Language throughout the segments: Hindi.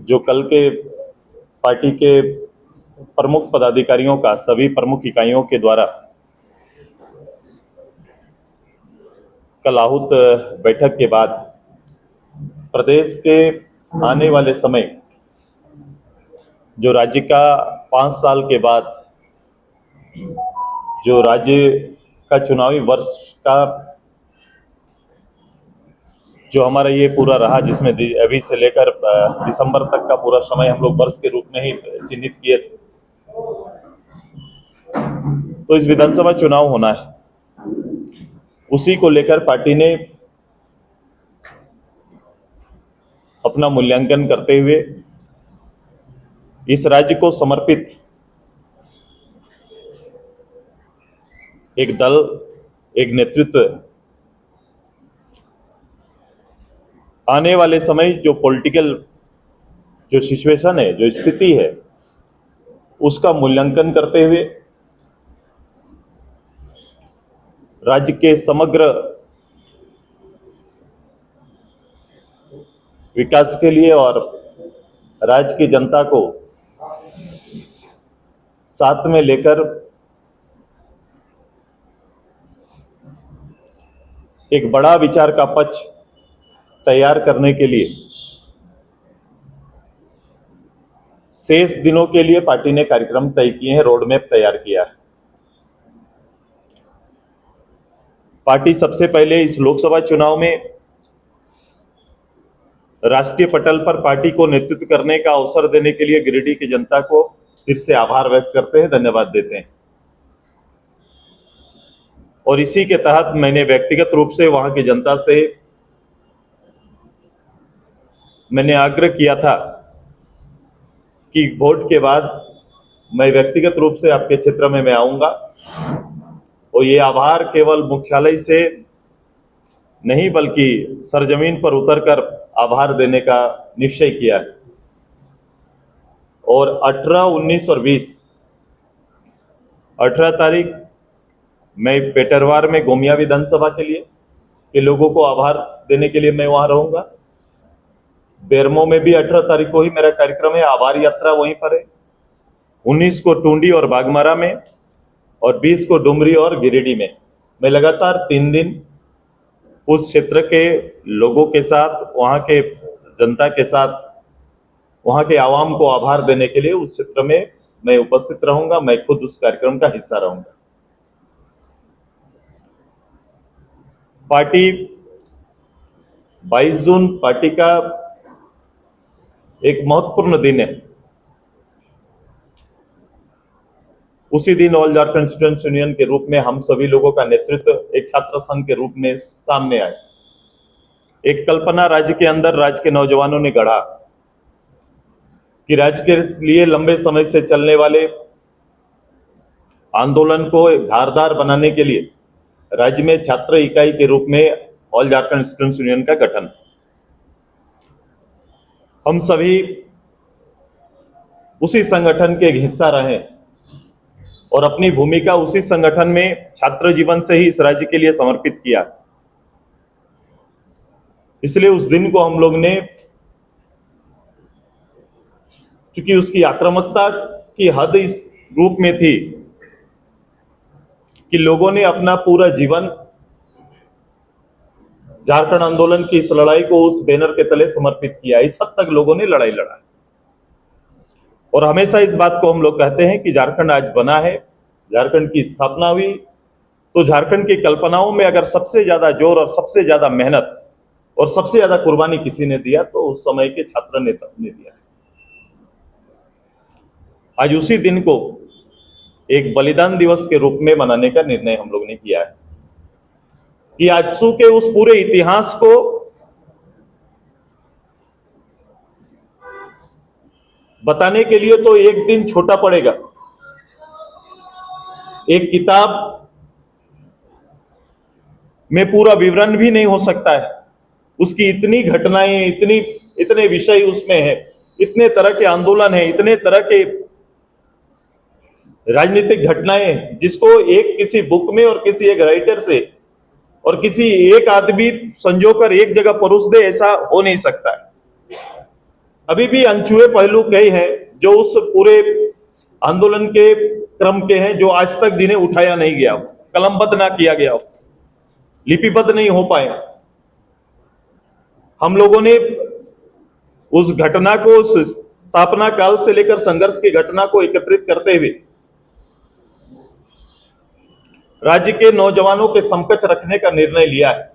जो कल के पार्टी के प्रमुख पदाधिकारियों का सभी प्रमुख इकाइयों के द्वारा कल आहूत बैठक के बाद प्रदेश के आने वाले समय जो राज्य का 5 साल के बाद जो राज्य का चुनावी वर्ष का जो हमारा ये पूरा रहा, जिसमें अभी से लेकर दिसंबर तक का पूरा समय हम लोग वर्ष के रूप में ही चिन्हित किए थे, तो इस विधानसभा चुनाव होना है। उसी को लेकर पार्टी ने अपना मूल्यांकन करते हुए इस राज्य को समर्पित एक दल, एक नेतृत्व, आने वाले समय जो पॉलिटिकल जो सिचुएशन है, जो स्थिति है, उसका मूल्यांकन करते हुए राज्य के समग्र विकास के लिए और राज्य की जनता को साथ में लेकर एक बड़ा विचार का पक्ष तैयार करने के लिए शेष दिनों के लिए पार्टी ने कार्यक्रम तय किए हैं, रोड मैप तैयार किया है। पार्टी सबसे पहले इस लोकसभा चुनाव में राष्ट्रीय पटल पर पार्टी को नेतृत्व करने का अवसर देने के लिए गिरिडीह की जनता को फिर से आभार व्यक्त करते हैं, धन्यवाद देते हैं। और इसी के तहत मैंने व्यक्तिगत रूप से वहां की जनता से मैंने आग्रह किया था कि वोट के बाद मैं व्यक्तिगत रूप से आपके क्षेत्र में मैं आऊंगा और ये आभार केवल मुख्यालय से नहीं बल्कि सरजमीन पर उतरकर आभार देने का निश्चय किया है। और 18, 19 और 20 18 तारीख मैं पेटरवार में गोमिया विधानसभा के लिए के लोगों को आभार देने के लिए मैं वहां रहूंगा। बेरमो में भी 18 तारीख को ही मेरा कार्यक्रम है, आभार यात्रा वहीं पर है। 19 को टूंडी और बागमारा में और 20 को डुमरी और गिरिडीह में मैं लगातार 3 दिन उस क्षेत्र के लोगों के साथ, वहां के जनता के साथ, वहां के आवाम को आभार देने के लिए उस क्षेत्र में मैं उपस्थित रहूंगा। मैं खुद उस कार्यक्रम का हिस्सा रहूंगा। पार्टी 22 जून पार्टी का एक महत्वपूर्ण दिन है। उसी दिन ऑल झारखंड स्टूडेंट्स यूनियन के रूप में हम सभी लोगों का नेतृत्व एक छात्र संघ के रूप में सामने आए। एक कल्पना राज्य के अंदर राज्य के नौजवानों ने गढ़ा कि राज्य के लिए लंबे समय से चलने वाले आंदोलन को धारदार बनाने के लिए राज्य में छात्र इकाई के रूप में ऑल झारखंड स्टूडेंट्स यूनियन का गठन। हम सभी उसी संगठन के एक हिस्सा रहे और अपनी भूमिका उसी संगठन में छात्र जीवन से ही इस राज्य के लिए समर्पित किया। इसलिए उस दिन को हम लोग ने, क्योंकि उसकी आक्रामकता की हद इस रूप में थी कि लोगों ने अपना पूरा जीवन झारखंड आंदोलन की इस लड़ाई को उस बैनर के तले समर्पित किया। इस हद तक लोगों ने लड़ाई लड़ा और हमेशा इस बात को हम लोग कहते हैं कि झारखंड आज बना है, झारखंड की स्थापना हुई तो झारखंड की कल्पनाओं में अगर सबसे ज्यादा जोर और सबसे ज्यादा मेहनत और सबसे ज्यादा कुर्बानी किसी ने दिया तो उस समय के छात्र नेता ने दिया। आज उसी दिन को एक बलिदान दिवस के रूप में मनाने का निर्णय हम लोग ने किया है कि आजसू के उस पूरे इतिहास को बताने के लिए तो एक दिन छोटा पड़ेगा। एक किताब में पूरा विवरण भी नहीं हो सकता है। उसकी इतनी घटनाएं, इतने विषय उसमें है, इतने तरह के आंदोलन है, इतने तरह के राजनीतिक घटनाएं, जिसको एक किसी बुक में और किसी एक राइटर से और किसी एक आदमी संजोकर एक जगह परोस दे, ऐसा हो नहीं सकता है। अभी भी अनछुए पहलू कई हैं जो उस पूरे आंदोलन के क्रम के हैं, जो आज तक जिन्हें उठाया नहीं गया हो, कलमबद्ध ना किया गया हो, लिपिबद्ध नहीं हो पाए। हम लोगों ने उस घटना को, उस स्थापना काल से लेकर संघर्ष की घटना को एकत्रित करते हुए राज्य के नौजवानों के समकक्ष रखने का निर्णय लिया है,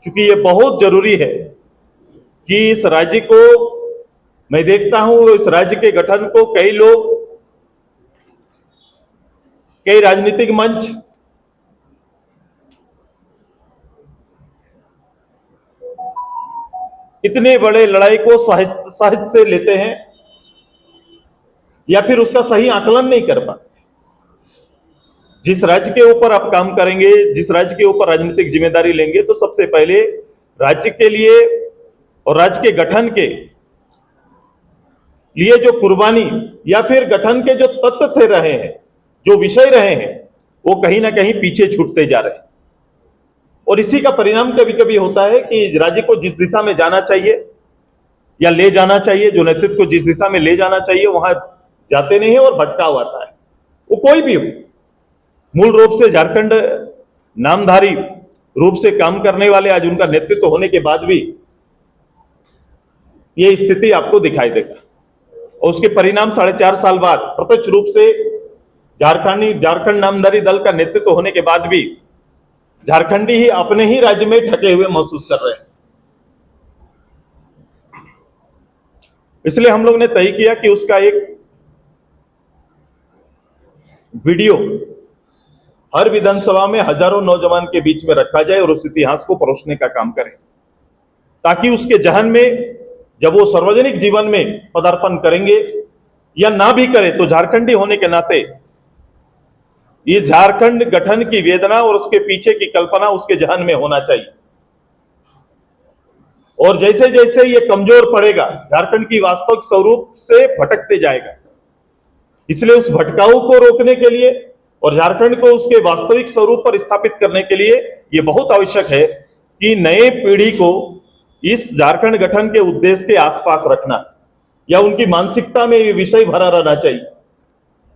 क्योंकि ये बहुत जरूरी है कि इस राज्य को, मैं देखता हूं इस राज्य के गठन को कई लोग, कई राजनीतिक मंच इतने बड़े लड़ाई को सहज से लेते हैं या फिर उसका सही आकलन नहीं कर पाते। जिस राज्य के ऊपर आप काम करेंगे, जिस राज्य के ऊपर राजनीतिक जिम्मेदारी लेंगे, तो सबसे पहले राज्य के लिए और राज्य के गठन के लिए जो कुर्बानी या फिर गठन के जो तत्व थे रहे हैं, जो विषय रहे हैं, वो कहीं ना कहीं पीछे छूटते जा रहे हैं। और इसी का परिणाम कभी कभी होता है कि राज्य को जिस दिशा में जाना चाहिए या ले जाना चाहिए, जो नेतृत्व को जिस दिशा में ले जाना चाहिए वहां जाते नहीं है और भटकाव आता है। वो कोई भी हो, मूल रूप से झारखंड नामधारी रूप से काम करने वाले आज उनका नेतृत्व होने के बाद भी ये स्थिति आपको दिखाई देगा। और उसके परिणाम 4.5 साल बाद प्रत्यक्ष रूप से झारखंड नामधारी दल का नेतृत्व होने के बाद भी झारखंडी ही अपने ही राज्य में ढके हुए महसूस कर रहे हैं। इसलिए हम लोग ने तय किया कि उसका एक वीडियो हर विधानसभा में हजारों नौजवान के बीच में रखा जाए और उस इतिहास को परोसने का काम करें, ताकि उसके जहन में जब वो सार्वजनिक जीवन में पदार्पण करेंगे या ना भी करें तो झारखंडी होने के नाते ये झारखंड गठन की वेदना और उसके पीछे की कल्पना उसके जहन में होना चाहिए। और जैसे जैसे ये कमजोर पड़ेगा, झारखंड की वास्तविक स्वरूप से भटकते जाएगा। इसलिए उस भटकाव को रोकने के लिए और झारखंड को उसके वास्तविक स्वरूप पर स्थापित करने के लिए ये बहुत आवश्यक है कि नए पीढ़ी को इस झारखंड गठन के उद्देश्य के आसपास रखना या उनकी मानसिकता में ये विषय भरा रहना चाहिए।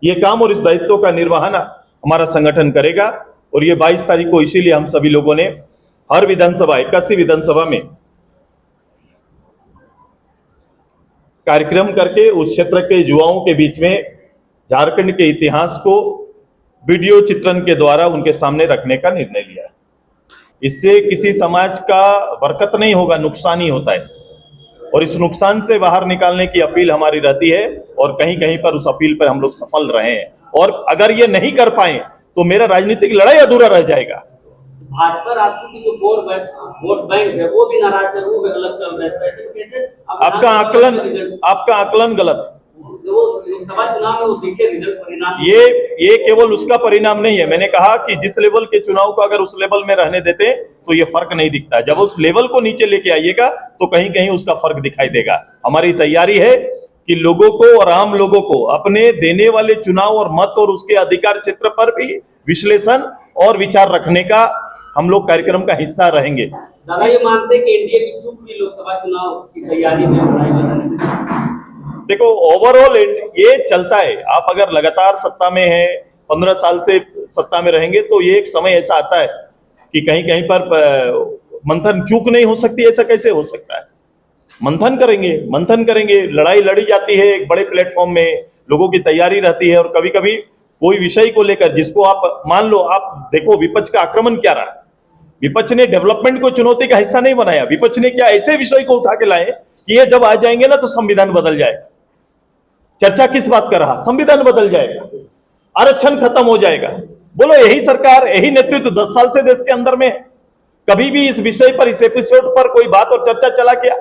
ये काम और इस दायित्व का निर्वहन हमारा संगठन करेगा। और ये 22 तारीख को इसीलिए हम सभी लोगों ने हर विधानसभा, 81 विधानसभा में कार्यक्रम करके उस क्षेत्र के युवाओं के बीच में झारखंड के इतिहास को वीडियो चित्रण के द्वारा उनके सामने रखने का निर्णय लिया है। इससे किसी समाज का बरकत नहीं होगा, नुकसान ही होता है। और इस नुकसान से बाहर निकालने की अपील हमारी रहती है और कहीं कहीं पर उस अपील पर हम लोग सफल रहे हैं। और अगर ये नहीं कर पाए तो मेरा राजनीतिक लड़ाई अधूरा रह जाएगा। भाजपा राष्ट्र की जो वोट बैंक है वो भी नाराज है, वो भी अलग चल रहा है। तो ऐसे कैसे आपका आकलन गलत है। लोकसभा चुनाव में वो दिखे रिजल्ट परिणाम, ये केवल उसका परिणाम नहीं है। मैंने कहा कि जिस लेवल के चुनाव को अगर उस लेवल में रहने देते तो ये फर्क नहीं दिखता। जब उस लेवल को नीचे लेके आइएगा तो कहीं कहीं उसका फर्क दिखाई देगा। हमारी तैयारी है कि लोगों को और आम लोगों को अपने देने वाले चुनाव और मत और उसके अधिकार क्षेत्र पर भी विश्लेषण और विचार रखने का हम लोग कार्यक्रम का हिस्सा रहेंगे। दादा ये मानते हैं कि एनडीए की चूक की लोकसभा चुनाव की तैयारी में? देखो, ओवरऑल ये चलता है। आप अगर लगातार सत्ता में हैं, 15 साल से सत्ता में रहेंगे तो ये एक समय ऐसा आता है कि कहीं कहीं पर मंथन चूक नहीं हो सकती। ऐसा कैसे हो सकता है? मंथन करेंगे, लड़ाई लड़ी जाती है एक बड़े प्लेटफॉर्म में, लोगों की तैयारी रहती है। और कभी कभी कोई विषय को लेकर जिसको आप मान लो, आप देखो विपक्ष का आक्रमण क्या रहा। विपक्ष ने डेवलपमेंट को चुनौती का हिस्सा नहीं बनाया। विपक्ष ने क्या ऐसे विषय को उठा के लाए कि ये जब आ जाएंगे ना तो संविधान बदल जाएगा। चर्चा किस बात का रहा? संविधान बदल जाएगा, आरक्षण खत्म हो जाएगा। बोलो, यही सरकार, यही नेतृत्व 10 साल से देश के अंदर में है। कभी भी इस विषय पर, इस एपिसोड पर कोई बात और चर्चा चला क्या?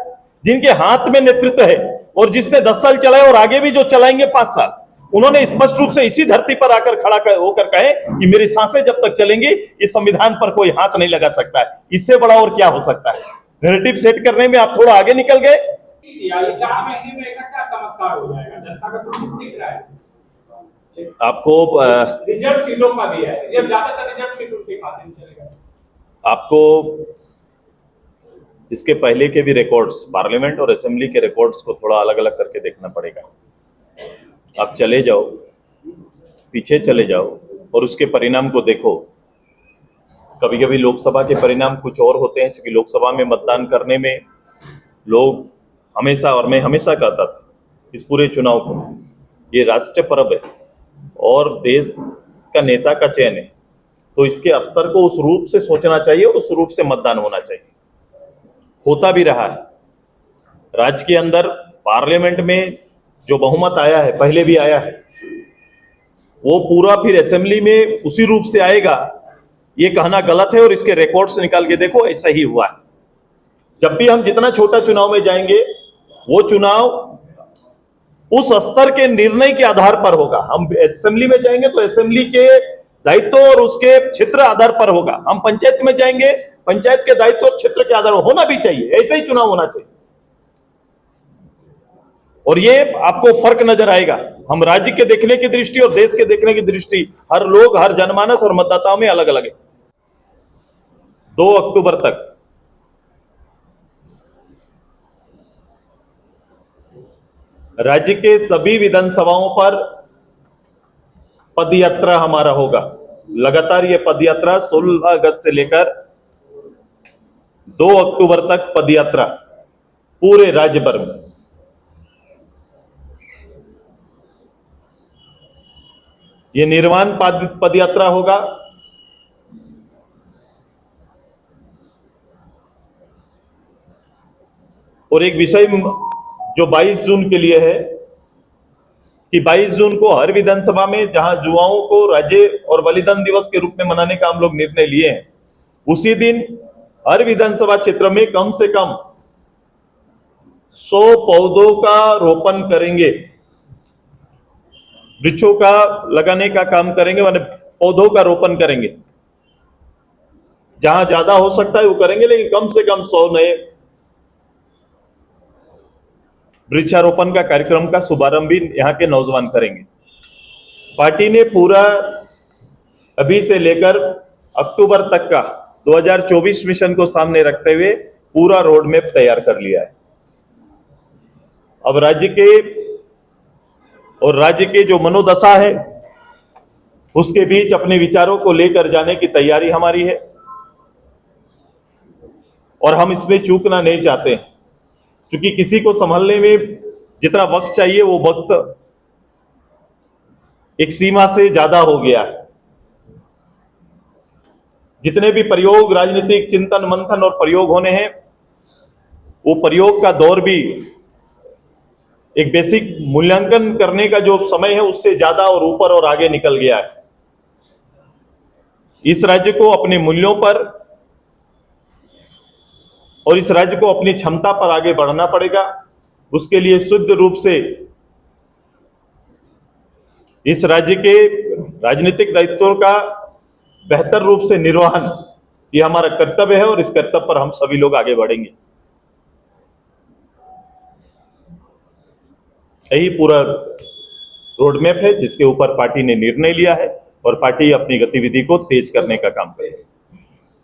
जिनके हाथ में नेतृत्व है और जिसने 10 साल चलाए और आगे भी जो चलाएंगे 5 साल, उन्होंने स्पष्ट रूप से इसी धरती पर आकर खड़ा होकर कहे कि मेरी सांसें जब तक चलेंगी इस संविधान पर कोई हाथ नहीं लगा सकता है। इससे बड़ा और क्या हो सकता है? नैरेटिव सेट करने में आप थोड़ा आगे निकल गए। 4 महीने में ऐसा क्या चमत्कार हो जाएगा? जनता का कुछ दिख रहा है आपको? रिजर्व सीटों का भी है, ज्यादातर रिजर्व सीट उनके खाते में चलेगा। आपको इसके पहले के भी रिकॉर्ड्स, पार्लियामेंट और असेंबली के रिकॉर्ड्स को थोड़ा अलग अलग करके देखना पड़ेगा। आप चले जाओ, पीछे चले जाओ और उसके परिणाम को देखो। कभी कभी लोकसभा के परिणाम कुछ और होते हैं, क्योंकि लोकसभा में मतदान करने में लोग हमेशा, और मैं हमेशा कहता था इस पूरे चुनाव को, ये राष्ट्रीय पर्व है और देश का नेता का चयन है, तो इसके स्तर को उस रूप से सोचना चाहिए, उस रूप से मतदान होना चाहिए। होता भी रहा है। राज्य के अंदर पार्लियामेंट में जो बहुमत आया है, पहले भी आया है, वो पूरा फिर असेंबली में उसी रूप से आएगा, ये कहना गलत है। और इसके रिकॉर्ड्स निकाल के देखो, ऐसा ही हुआ है। जब भी हम जितना छोटा चुनाव में जाएंगे, वो चुनाव उस स्तर के निर्णय के आधार पर होगा। हम असेंबली में जाएंगे तो असेंबली के दायित्व और उसके क्षेत्र आधार पर होगा। हम पंचायत में जाएंगे, पंचायत के दायित्व और क्षेत्र के आधार पर होना भी चाहिए। ऐसे ही चुनाव होना चाहिए। और ये आपको फर्क नजर आएगा। हम राज्य के देखने की दृष्टि और देश के देखने की दृष्टि, हर लोग, हर जनमानस और मतदाताओं में अलग अलग है। 2 अक्टूबर तक राज्य के सभी विधानसभाओं पर पदयात्रा हमारा होगा। लगातार ये पदयात्रा 16 अगस्त से लेकर 2 अक्टूबर तक पदयात्रा पूरे राज्य भर में। ये निर्वाण पदयात्रा होगा। और एक विषय जो 22 जून के लिए है कि 22 जून को हर विधानसभा में जहां युवाओं को राज्य और बलिदान दिवस के रूप में मनाने का हम लोग निर्णय लिए हैं, उसी दिन हर विधानसभा क्षेत्र में कम से कम 100 पौधों का रोपण करेंगे, वृक्षों का लगाने का काम करेंगे, माने पौधों का रोपण करेंगे। जहां ज्यादा हो सकता है वो करेंगे, लेकिन कम से कम 100 नए वृक्षारोपण का कार्यक्रम का शुभारंभ भी यहाँ के नौजवान करेंगे। पार्टी ने पूरा अभी से लेकर अक्टूबर तक का 2024 मिशन को सामने रखते हुए पूरा रोड मैप तैयार कर लिया है। अब राज्य के जो मनोदशा है, उसके बीच अपने विचारों को लेकर जाने की तैयारी हमारी है और हम इसमें चूकना नहीं चाहते, क्योंकि किसी को संभालने में जितना वक्त चाहिए वो वक्त एक सीमा से ज्यादा हो गया है। जितने भी प्रयोग, राजनीतिक चिंतन मंथन और प्रयोग होने हैं, वो प्रयोग का दौर भी एक बेसिक मूल्यांकन करने का जो समय है उससे ज्यादा और ऊपर और आगे निकल गया है। इस राज्य को अपने मूल्यों पर और इस राज्य को अपनी क्षमता पर आगे बढ़ना पड़ेगा। उसके लिए शुद्ध रूप से इस राज्य के राजनीतिक दायित्वों का बेहतर रूप से निर्वहन, ये हमारा कर्तव्य है और इस कर्तव्य पर हम सभी लोग आगे बढ़ेंगे। यही पूरा रोडमैप है जिसके ऊपर पार्टी ने निर्णय लिया है और पार्टी अपनी गतिविधि को तेज करने का काम करेगी।